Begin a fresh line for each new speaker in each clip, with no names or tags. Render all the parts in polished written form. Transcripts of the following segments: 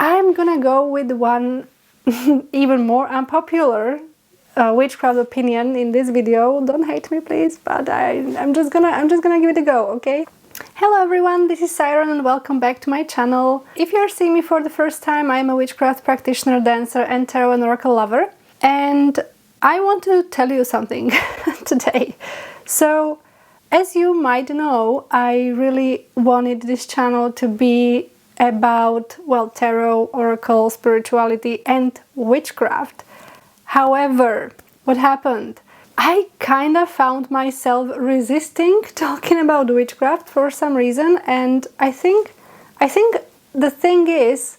I'm gonna go with one even more unpopular witchcraft opinion in this video. Don't hate me, please, but I'm just gonna give it a go, okay? Hello everyone, this is Siren and welcome back to my channel. If you're seeing me for the first time, I'm a witchcraft practitioner, dancer, and tarot and oracle lover, and I want to tell you something today. So, as you might know, I really wanted this channel to be about, well, tarot, oracle, spirituality, and witchcraft. However, what happened? I kind of found myself resisting talking about witchcraft for some reason, and I think the thing is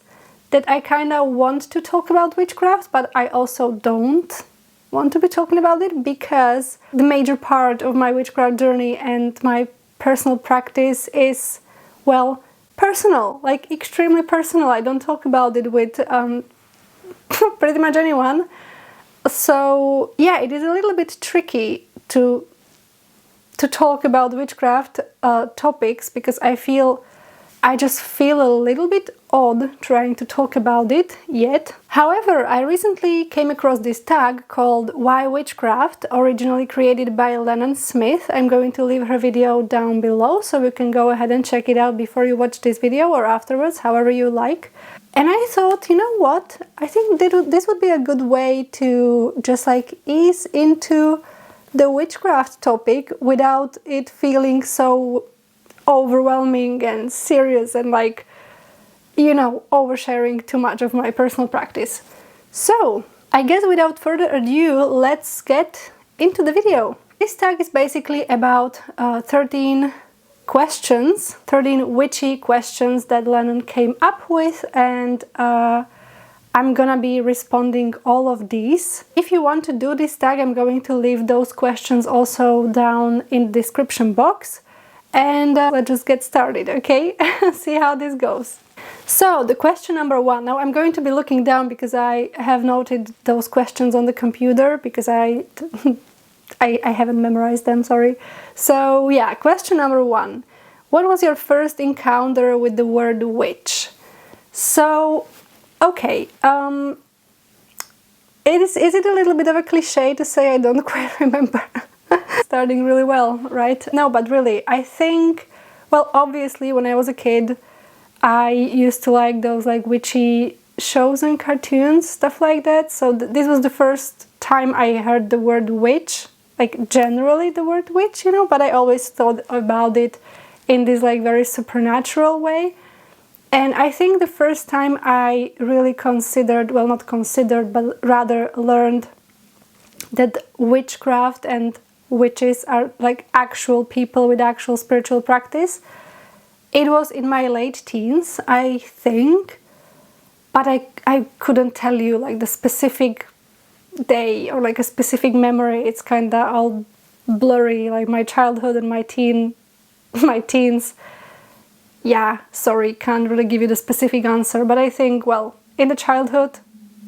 that I kind of want to talk about witchcraft, but I also don't want to be talking about it because the major part of my witchcraft journey and my personal practice is, well, personal, like extremely personal. I don't talk about it with pretty much anyone. So yeah, it is a little bit tricky to talk about witchcraft topics because I just feel a little bit odd trying to talk about it yet. However, I recently came across this tag called Why Witchcraft, originally created by Lennon Smith. I'm going to leave her video down below so you can go ahead and check it out before you watch this video or afterwards, however you like. And I thought, you know what, I think this would be a good way to just like ease into the witchcraft topic without it feeling so overwhelming and serious and like, you know, oversharing too much of my personal practice. So, I guess without further ado, let's get into the video. This tag is basically about 13 questions, 13 witchy questions that Lennon came up with, and I'm gonna be responding all of these. If you want to do this tag, I'm going to leave those questions also down in the description box. And let's just get started, okay? See how this goes. So, the question number one. Now, I'm going to be looking down because I have noted those questions on the computer because I haven't memorized them, sorry. So, yeah, question number one. What was your first encounter with the word witch? So, okay, is it a little bit of a cliche to say I don't quite remember? Starting really well, right? No, but really, I think, well, obviously when I was a kid, I used to like those like witchy shows and cartoons, stuff like that. So this was the first time I heard the word witch, like generally the word witch, you know, but I always thought about it in this like very supernatural way. And I think the first time I really considered, well, not considered, but rather learned that witchcraft and witches are like actual people with actual spiritual practice, it was in my late teens, I think, but I couldn't tell you like the specific day or like a specific memory. It's kind of all blurry, like my childhood and my teens. Yeah, sorry, can't really give you the specific answer, but I think, well, in the childhood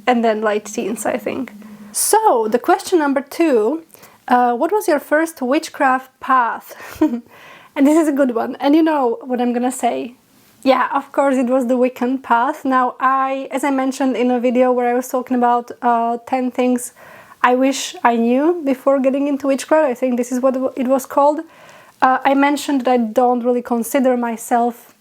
and then late teens, I think. So, the question number two, what was your first witchcraft path? And this is a good one, and you know what I'm gonna say. Yeah, of course it was the Wiccan path. Now, as I mentioned in a video where I was talking about 10 things I wish I knew before getting into witchcraft, I think this is what it was called. I mentioned that I don't really consider myself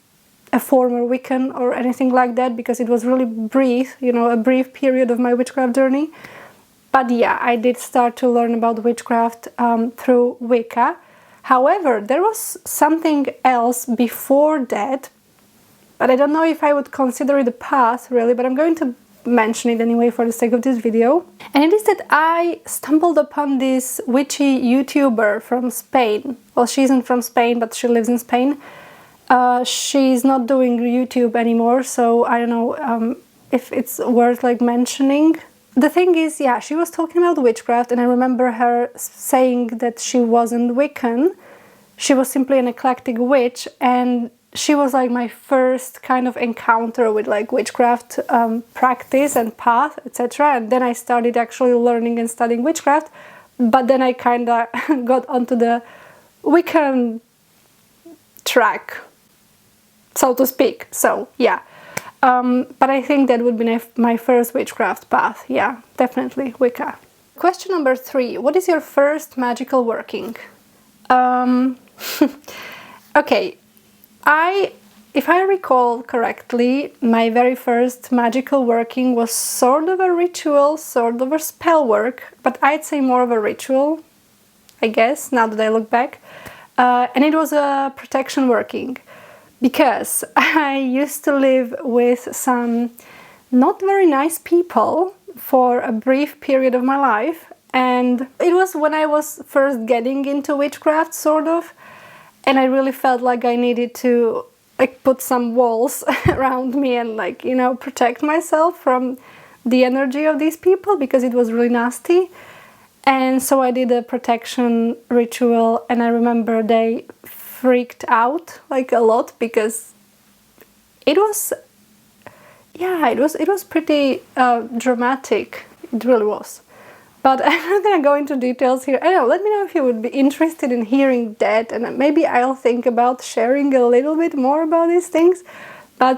a former Wiccan or anything like that because it was really brief, you know, a brief period of my witchcraft journey. But yeah, I did start to learn about witchcraft through Wicca. However, there was something else before that, but I don't know if I would consider it a path really, but I'm going to mention it anyway for the sake of this video. And it is that I stumbled upon this witchy YouTuber from Spain. Well, she isn't from Spain, but she lives in Spain. She's not doing YouTube anymore, so I don't know if it's worth like mentioning. The thing is, yeah, she was talking about witchcraft, and I remember her saying that she wasn't Wiccan. She was simply an eclectic witch, and she was like my first kind of encounter with like witchcraft practice and path, etc. And then I started actually learning and studying witchcraft, but then I kind of got onto the Wiccan track, so to speak. So yeah, But I think that would be my first witchcraft path. Yeah, definitely Wicca. Question number 3. What is your first magical working? Okay, if I recall correctly, my very first magical working was sort of a ritual, sort of a spell work, but I'd say more of a ritual, I guess, now that I look back. And it was a protection working, because I used to live with some not very nice people for a brief period of my life, and it was when I was first getting into witchcraft, sort of, and I really felt like I needed to like put some walls around me and like, you know, protect myself from the energy of these people because it was really nasty. And so I did a protection ritual, and I remember they freaked out like a lot because it was, yeah, it was pretty dramatic. It really was. But I'm not gonna go into details here. I don't know, let me know if you would be interested in hearing that, and maybe I'll think about sharing a little bit more about these things. But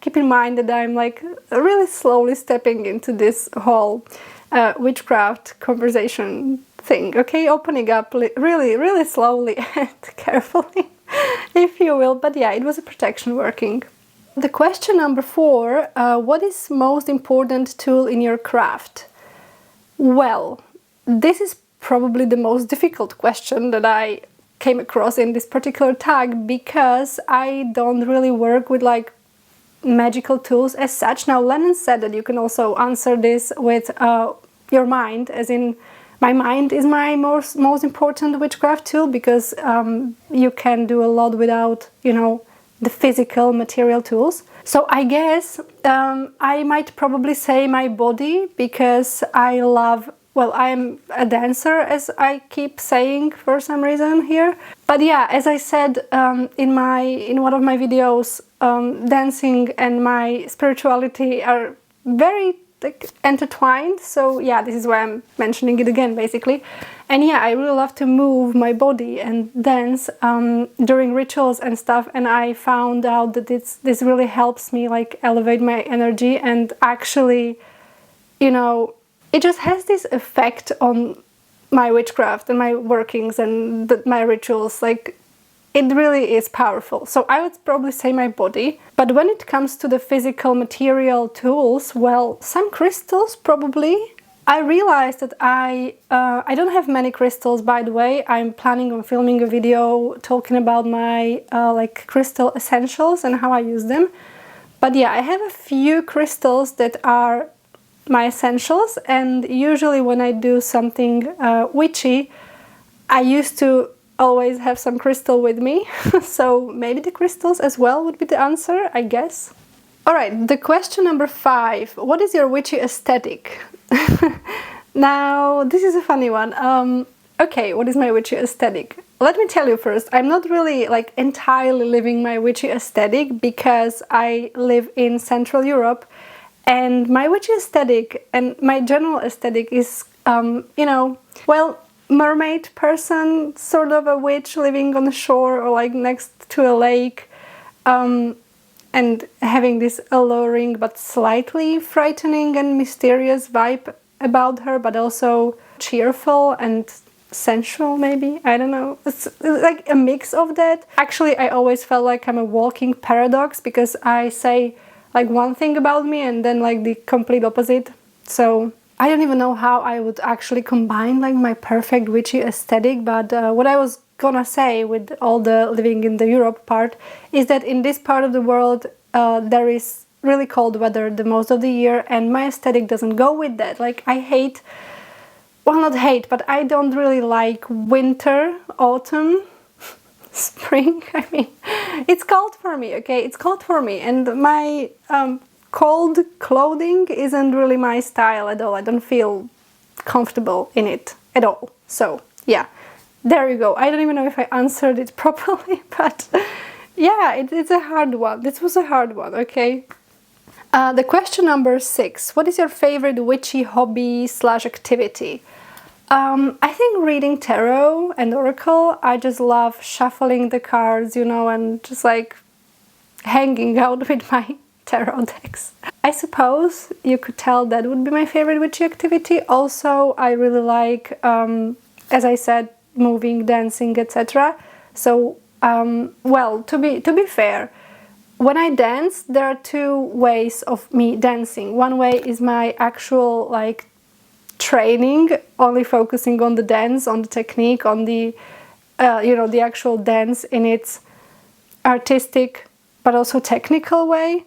keep in mind that I'm like really slowly stepping into this whole witchcraft conversation thing, okay? Opening up really, really slowly and carefully, if you will. But yeah, it was a protection working. The question number 4, what is most important tool in your craft? Well, this is probably the most difficult question that I came across in this particular tag, because I don't really work with like magical tools as such. Now, Lennon said that you can also answer this with your mind, as in my mind is my most important witchcraft tool, because you can do a lot without, you know, the physical material tools. So I guess I might probably say my body, because I love, well, I'm a dancer, as I keep saying for some reason here. But yeah, as I said in one of my videos, dancing and my spirituality are very like intertwined. So yeah, this is why I'm mentioning it again, basically. And yeah, I really love to move my body and dance during rituals and stuff, and I found out that this really helps me like elevate my energy, and actually, you know, it just has this effect on my witchcraft and my workings and my rituals. Like, it really is powerful. So I would probably say my body. But when it comes to the physical material tools, well, some crystals probably. I realized that I don't have many crystals, by the way. I'm planning on filming a video talking about my like crystal essentials and how I use them. But yeah, I have a few crystals that are my essentials, and usually when I do something witchy, I used to always have some crystal with me. So maybe the crystals as well would be the answer, I guess. Alright, the question number 5. What is your witchy aesthetic? Now, this is a funny one. Okay, what is my witchy aesthetic? Let me tell you first, I'm not really like entirely living my witchy aesthetic, because I live in Central Europe, and my witchy aesthetic and my general aesthetic is, you know, well, mermaid person, sort of a witch living on the shore or like next to a lake, and having this alluring but slightly frightening and mysterious vibe about her, but also cheerful and sensual, maybe, I don't know. It's like a mix of that. Actually, I always felt like I'm a walking paradox, because I say like one thing about me and then like the complete opposite. So I don't even know how I would actually combine like my perfect witchy aesthetic, but what I was gonna say with all the living in the Europe part is that in this part of the world there is really cold weather the most of the year, and my aesthetic doesn't go with that. Like, I hate, well, not hate, but I don't really like winter, autumn, spring. I mean, it's cold for me, okay? It's cold for me, and my cold clothing isn't really my style at all. I don't feel comfortable in it at all. So yeah, there you go. I don't even know if I answered it properly, but yeah, it's a hard one. This was a hard one, okay? The question number 6. What is your favorite witchy hobby / activity? I think reading tarot and oracle. I just love shuffling the cards, you know, and just like hanging out with my tarot decks. I suppose you could tell that would be my favorite witchy activity. Also, I really like, as I said, moving, dancing, etc. So, well, to be fair, when I dance, there are two ways of me dancing. One way is my actual like training, only focusing on the dance, on the technique, on the you know, the actual dance in its artistic but also technical way.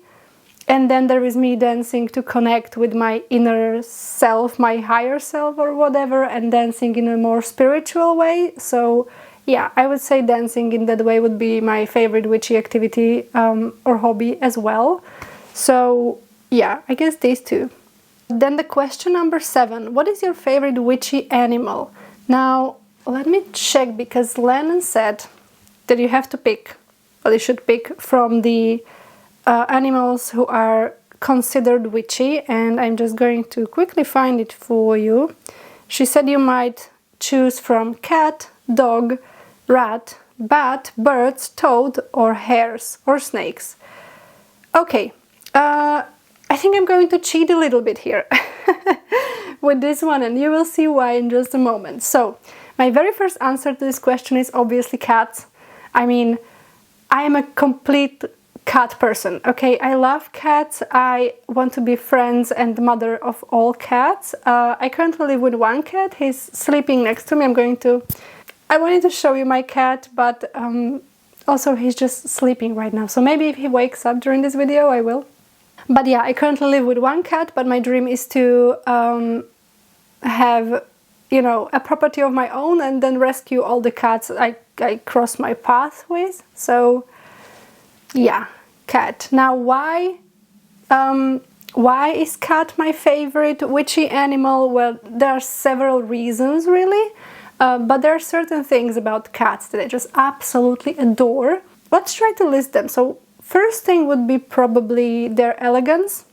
And then there is me dancing to connect with my inner self, my higher self or whatever, and dancing in a more spiritual way. So yeah, I would say dancing in that way would be my favorite witchy activity or hobby as well. So yeah, I guess these two. Then the question number 7, what is your favorite witchy animal? Now, let me check, because Lennon said that you have to pick, well, you should pick from the animals who are considered witchy, and I'm just going to quickly find it for you. She said you might choose from cat, dog, rat, bat, birds, toad, or hares, or snakes. Okay, I think I'm going to cheat a little bit here with this one, and you will see why in just a moment. So, my very first answer to this question is obviously cats. I mean, I am a complete cat person, okay? I love cats. I want to be friends and mother of all cats. I currently live with one cat. He's sleeping next to me. I wanted to show you my cat, but also he's just sleeping right now. So maybe if he wakes up during this video, I will. But yeah, I currently live with one cat, but my dream is to have, you know, a property of my own and then rescue all the cats I cross my path with. So yeah, cat. Now, why is cat my favorite witchy animal? Well, there are several reasons, really, but there are certain things about cats that I just absolutely adore. Let's try to list them. So, first thing would be probably their elegance,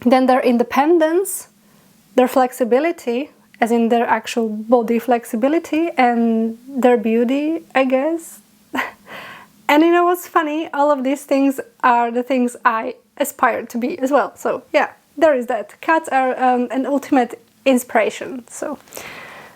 then their independence, their flexibility, as in their actual body flexibility, and their beauty, I guess. And you know what's funny? All of these things are the things I aspire to be as well. So yeah, there is that. Cats are an ultimate inspiration. So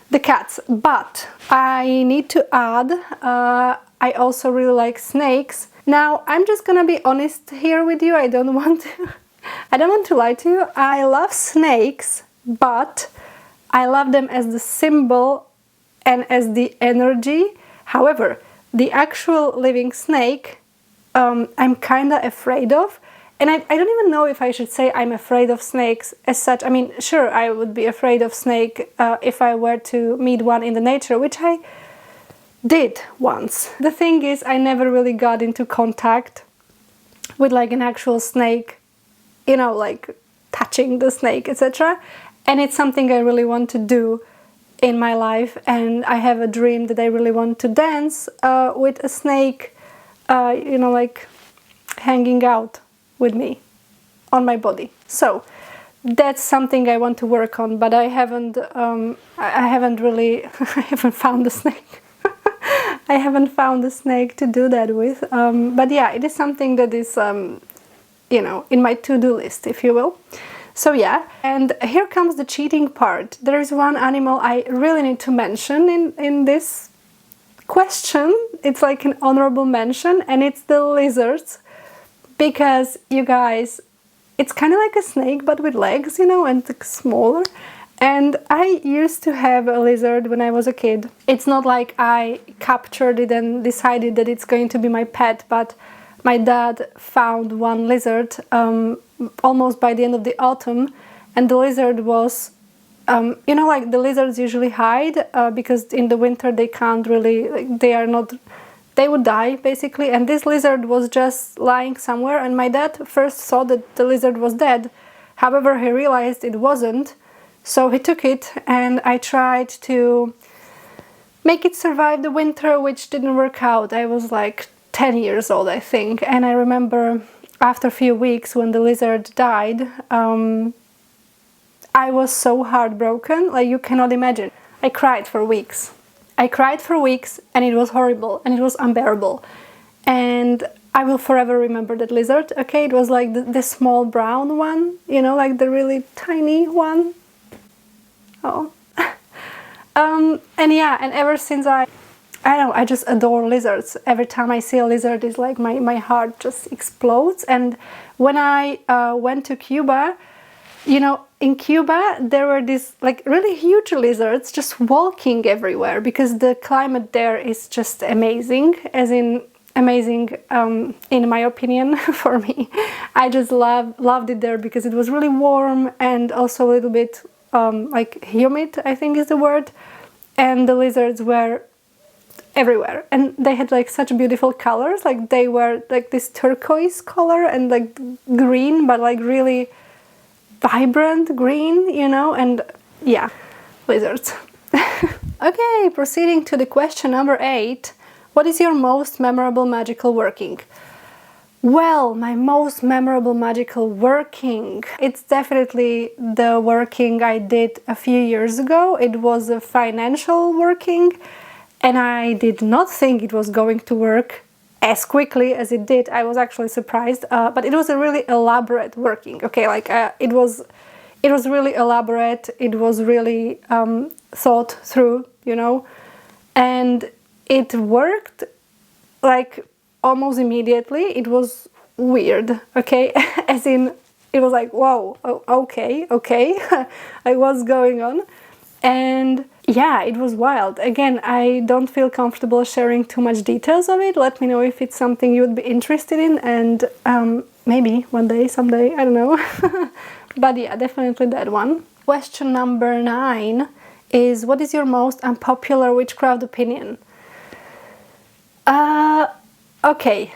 the cats. But I need to add, I also really like snakes. Now I'm just gonna be honest here with you. I don't want to lie to you. I love snakes, but I love them as the symbol and as the energy. However, the actual living snake, I'm kind of afraid of. And I don't even know if I should say I'm afraid of snakes as such. I mean, sure, I would be afraid of snake if I were to meet one in the nature, which I did once. The thing is, I never really got into contact with like an actual snake, you know, like touching the snake, etc. And it's something I really want to do in my life, and I have a dream that I really want to dance with a snake, you know, like hanging out with me on my body. So that's something I want to work on, but I haven't really I haven't found a snake. I haven't found a snake to do that with. But yeah, it is something that is you know, in my to-do list, if you will. So yeah, and here comes the cheating part. There is one animal I really need to mention in this question. It's like an honorable mention, and it's the lizards. Because, you guys, it's kind of like a snake, but with legs, you know, and like smaller. And I used to have a lizard when I was a kid. It's not like I captured it and decided that it's going to be my pet, but my dad found one lizard almost by the end of the autumn, and the lizard was, you know, like the lizards usually hide because in the winter they can't really, like, they would die basically, and this lizard was just lying somewhere, and my dad first saw that the lizard was dead. However, he realized it wasn't, so he took it, and I tried to make it survive the winter, which didn't work out. I was like 10 years old, I think, and I remember after a few weeks when the lizard died, I was so heartbroken, like you cannot imagine. I cried for weeks. And it was horrible and it was unbearable. And I will forever remember that lizard, okay? It was like the small brown one, you know, like the really tiny one. Oh. And yeah, and ever since I don't know, I just adore lizards. Every time I see a lizard, it's like my heart just explodes. And when I went to Cuba, you know, in Cuba, there were these like really huge lizards just walking everywhere because the climate there is just amazing, as in amazing in my opinion. For me, I just loved it there because it was really warm and also a little bit like humid, I think is the word, and the lizards were everywhere, and they had like such beautiful colors. Like they were like this turquoise color and like green, but like really vibrant green, you know. And yeah, lizards. Okay, proceeding to the question number 8. What is your most memorable magical working? Well, my most memorable magical working, it's definitely the working I did a few years ago. It was a financial working, and I did not think it was going to work as quickly as it did. I was actually surprised, but it was a really elaborate working. Okay, like it was really elaborate. It was really thought through, you know, and it worked like almost immediately. It was weird, okay? As in, it was like, whoa, okay, like what's going on? And yeah, it was wild. Again, I don't feel comfortable sharing too much details of it. Let me know if it's something you would be interested in, and maybe one day, someday, I don't know. But yeah, definitely that one. Question number 9 is, what is your most unpopular witchcraft opinion? Okay,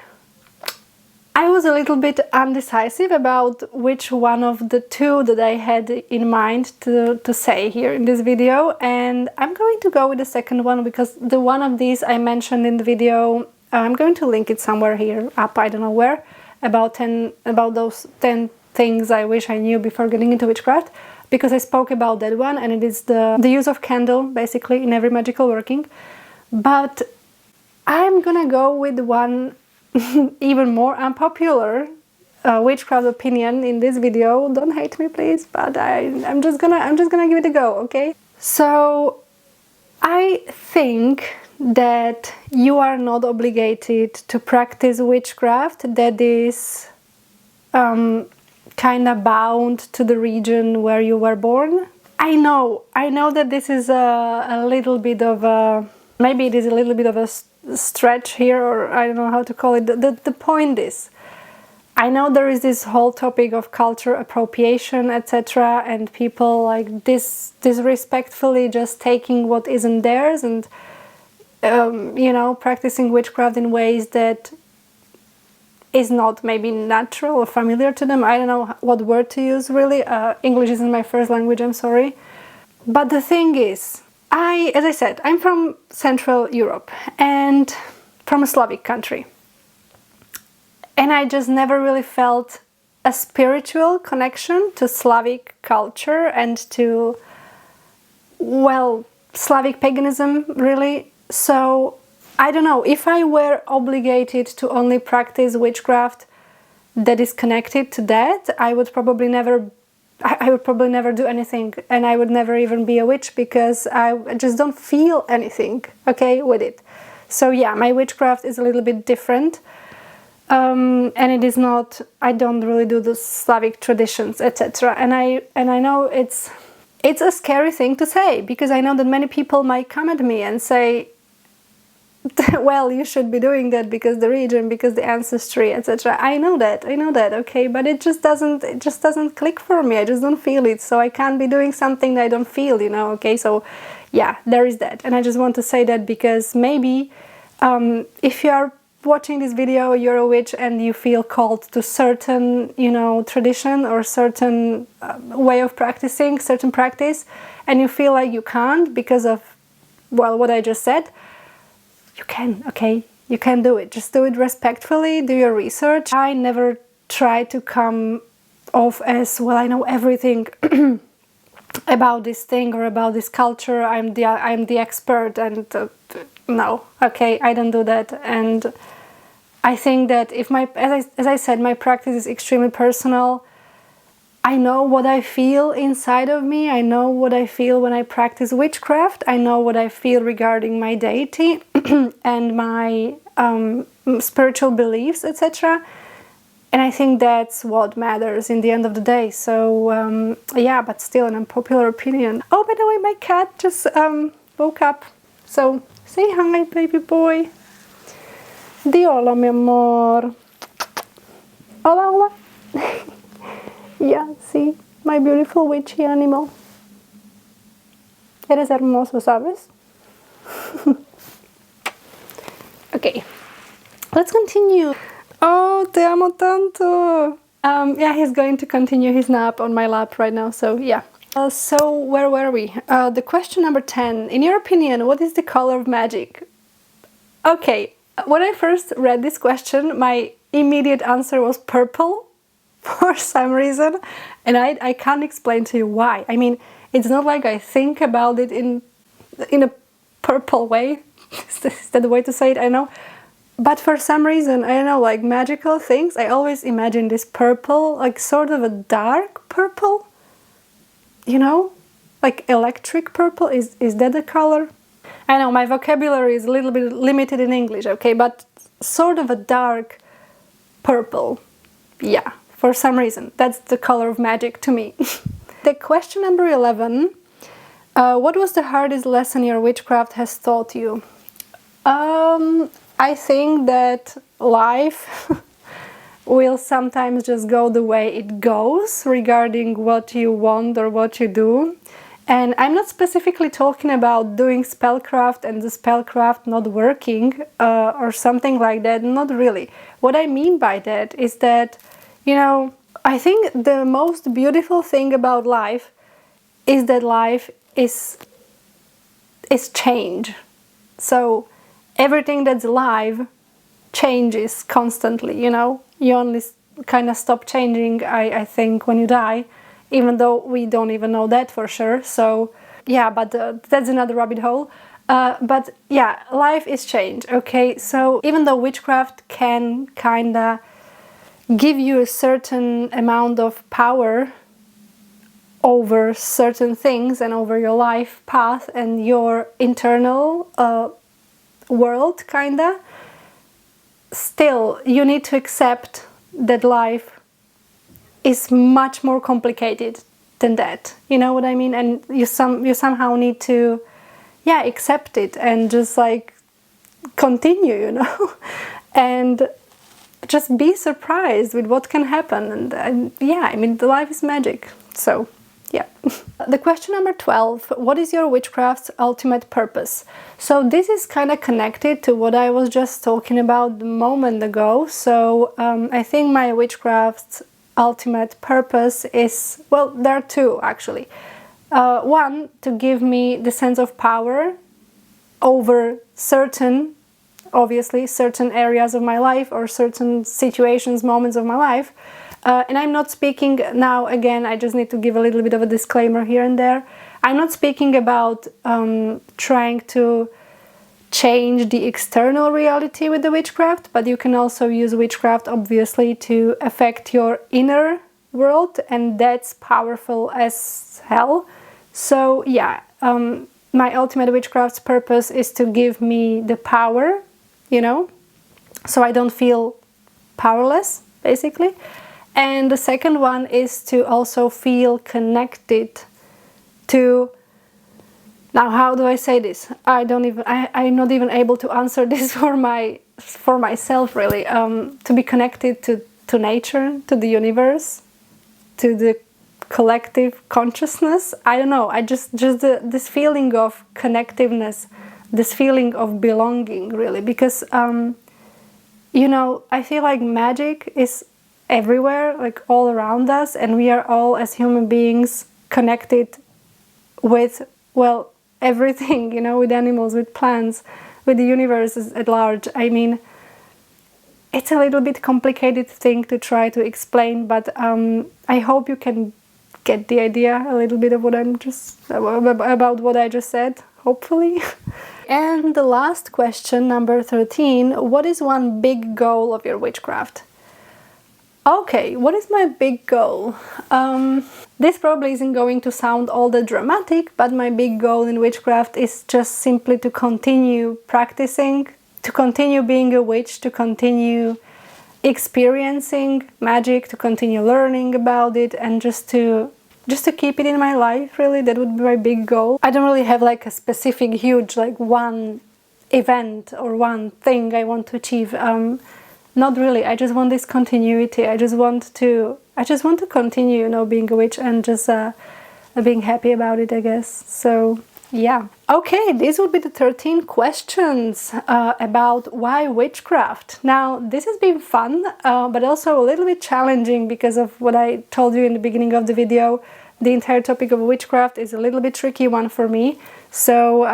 I was a little bit undecisive about which one of the two that I had in mind to say here in this video, and I'm going to go with the second one because the one of these I mentioned in the video, I'm going to link it somewhere here up, I don't know where, about those 10 things I wish I knew before getting into witchcraft, because I spoke about that one, and it is the use of candle basically in every magical working. But I'm gonna go with one even more unpopular witchcraft opinion in this video. Don't hate me, please, but I'm just gonna give it a go, okay? So I think that you are not obligated to practice witchcraft that is kind of bound to the region where you were born. I know that this is a little bit of a, maybe it is a little bit of a stretch here, or I don't know how to call it. The point is, I know there is this whole topic of culture appropriation, etc., and people like disrespectfully just taking what isn't theirs and you know, practicing witchcraft in ways that is not maybe natural or familiar to them. I don't know what word to use really. English isn't my first language, I'm sorry. But the thing is, as I said, I'm from Central Europe and from a Slavic country. And I just never really felt a spiritual connection to Slavic culture and to, well, Slavic paganism, really. So, I don't know, if I were obligated to only practice witchcraft that is connected to that, I would probably never do anything, and I would never even be a witch because I just don't feel anything, okay, with it. So yeah, my witchcraft is a little bit different, and it is not, I don't really do the Slavic traditions, etc. And I know it's a scary thing to say, because I know that many people might come at me and say, well, you should be doing that because the region, because the ancestry, etc. I know that, okay, but it just doesn't click for me. I just don't feel it, so I can't be doing something that I don't feel, you know, okay? So yeah, there is that, and I just want to say that because maybe if you are watching this video, you're a witch and you feel called to certain, you know, tradition or certain way of practicing, certain practice, and you feel like you can't because of, well, what I just said. You can, okay? You can do it. Just do it respectfully, do your research. I never try to come off as, well, I know everything about this thing or about this culture. I'm the expert, and no, okay? I don't do that. And I think that if as I said, my practice is extremely personal. I know what I feel inside of me. I know what I feel when I practice witchcraft. I know what I feel regarding my deity and my spiritual beliefs, etc. And I think that's what matters in the end of the day. So yeah, but still an unpopular opinion. Oh, by the way, my cat just woke up. So say hi, baby boy. Di hola, mi amor. Hola, hola. Yeah, see, my beautiful witchy animal. Eres hermoso, ¿sabes? Okay, let's continue. Oh, te amo tanto. Yeah, he's going to continue his nap on my lap right now, so yeah. So where were we? The question number 10. In your opinion, what is the color of magic? Okay, when I first read this question, my immediate answer was purple for some reason, and I can't explain to you why. I mean, it's not like I think about it in a purple way. Is that the way to say it? I know. But for some reason, I don't know, like magical things, I always imagine this purple, like sort of a dark purple, you know, like electric purple. Is that the color? I know my vocabulary is a little bit limited in English, okay, but sort of a dark purple, yeah, for some reason. That's the color of magic to me. The question number 11, what was the hardest lesson your witchcraft has taught you? I think that life will sometimes just go the way it goes regarding what you want or what you do. And I'm not specifically talking about doing spellcraft and the spellcraft not working or something like that, not really. What I mean by that is that, you know, I think the most beautiful thing about life is that life is change. So everything that's alive changes constantly, you know. You only kind of stop changing, I think, when you die, even though we don't even know that for sure. So yeah, but that's another rabbit hole. But yeah, life is change, okay? So even though witchcraft can kind of give you a certain amount of power over certain things and over your life path and your internal world, kinda, still you need to accept that life is much more complicated than that. You know what I mean? And you somehow need to, yeah, accept it and just like continue, you know, and just be surprised with what can happen. And yeah, I mean, the life is magic. So yeah. The question number 12, what is your witchcraft's ultimate purpose? So this is kind of connected to what I was just talking about a moment ago. So I think my witchcraft's ultimate purpose is, well, there are two actually. One, to give me the sense of power over certain, obviously, certain areas of my life or certain situations, moments of my life. And I'm not speaking now, again, I just need to give a little bit of a disclaimer here and there. I'm not speaking about trying to change the external reality with the witchcraft, but you can also use witchcraft, obviously, to affect your inner world, and that's powerful as hell. So yeah, my ultimate witchcraft's purpose is to give me the power, you know, so I don't feel powerless, basically. And the second one is to also feel connected to, now how do I say this? I'm not even able to answer this for myself really. To be connected to nature, to the universe, to the collective consciousness. I don't know, this feeling of connectiveness, this feeling of belonging really, because you know, I feel like magic is everywhere, like all around us, and we are all as human beings connected with, well, everything, you know, with animals, with plants, with the universe at large. I mean, it's a little bit complicated thing to try to explain, but I hope you can get the idea a little bit of what I'm just about what I just said. hopefully. And the last question, number 13, what is one big goal of your witchcraft? Okay, what is my big goal? This probably isn't going to sound all that dramatic, but my big goal in witchcraft is just simply to continue practicing, to continue being a witch, to continue experiencing magic, to continue learning about it, and just to keep it in my life, really. That would be my big goal. I don't really have like a specific huge like one event or one thing I want to achieve. Not really. I just want this continuity. I just want to continue, you know, being a witch and just being happy about it, I guess. So yeah. Okay, these would be the 13 questions about why witchcraft. Now, this has been fun, but also a little bit challenging because of what I told you in the beginning of the video. The entire topic of witchcraft is a little bit tricky one for me. So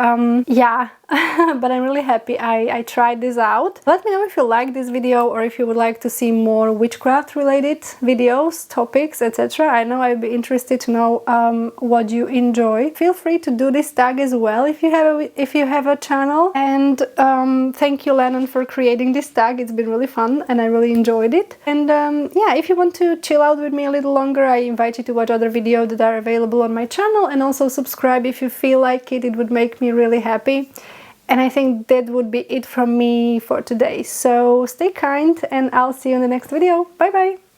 yeah, but I'm really happy I tried this out. Let me know if you like this video or if you would like to see more witchcraft related videos, topics, etc. I know I'd be interested to know what you enjoy. Feel free to do this tag as well if you have a channel. And thank you, Lennon, for creating this tag. It's been really fun and I really enjoyed it. And yeah, if you want to chill out with me a little longer, I invite you to watch other videos that are available on my channel, and also subscribe if you feel like it. It would make me really happy. And I think that would be it from me for today. So stay kind and I'll see you in the next video. Bye bye!